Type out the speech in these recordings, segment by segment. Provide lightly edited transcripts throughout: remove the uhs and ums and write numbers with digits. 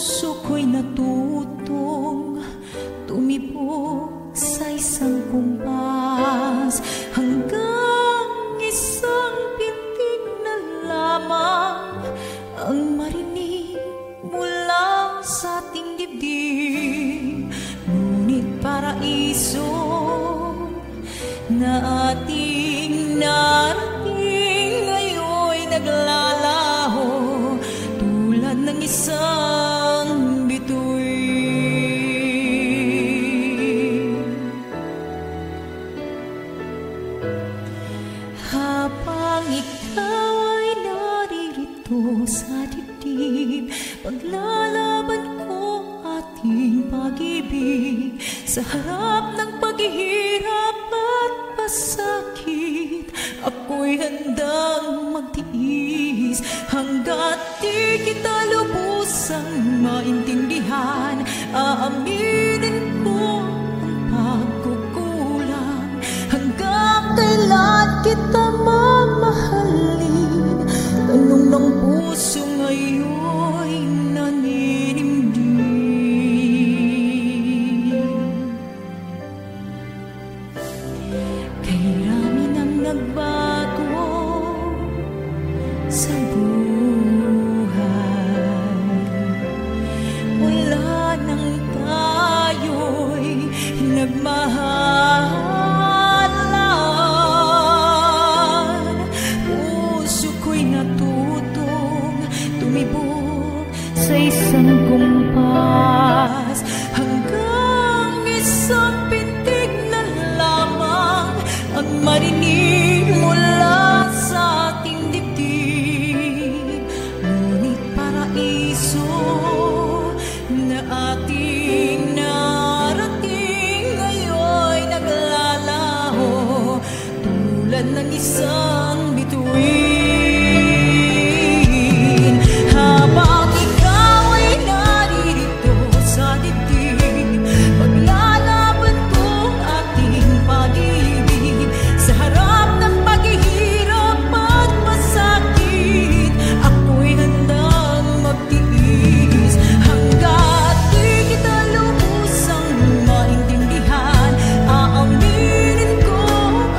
puso ko'y natutong tumibok sa isang kumpas, hanggang isang pintig na lamang ang marinig mula sa ating dibdib. Ngunit paraiso na ating narating ngayon'y naglalaho tulad ng isang bituin. Habang ikaw ay naririto sa dibdib, paglalaban ko ating pag-ibig sa harap ng paghihirap at pasakit. Ako'y handang magtiis hanggat di kita lubusang maintindihan. Aaminin ko ang pagkukulang, hanggang kailan kita mamahalin. Tanong ng puso ngayon'y naninimdim. Kay rami nang nagbago sa buhay, wala nang tayo'y nagmahalan. Puso ko'y natutong tumibok sa isang kumpas, hanggang isang pintig na lamang ang marinig mula sa ating dibdib. Ngunit paraiso na ating narating ngayon'y naglalaho tulad ng isang bituin. Habang ikaw ay naririto sa dibdib, paglalaban ko ating pag-ibig sa harap ng paghihirap at masakit. Ako'y handang magtiis hanggat di kita lubusang maintindihan. Aaminin ko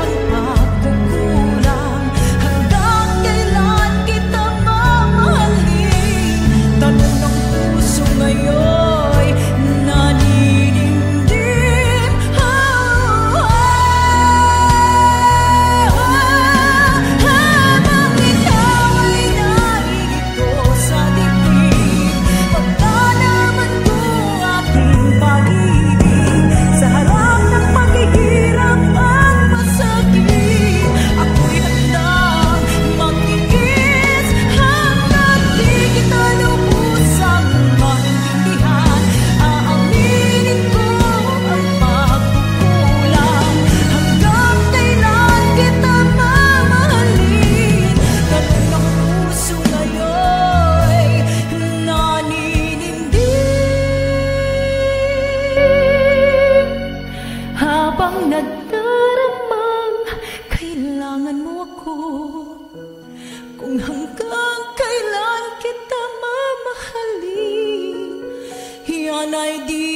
ang pagkukulang, hanggang kailan kita mamahalin. Tanong ng puso ngayon'y naninimdim. Habang ikaw ay naririto sa dibdib, paglalaban ko ating pag-ibig sa harap ng paghihirap at masakit. Ako'y handang magtiis hanggat di kita lubusang maintindihan. Aaminin ko ang pagkukulang, hanggang kailan kita mamahalin. Tanong ng puso ngayon'y naninimdim. Habang nagdaramang kailangan mo ako, kung hanggang kailan kita mamahalin, yan ay di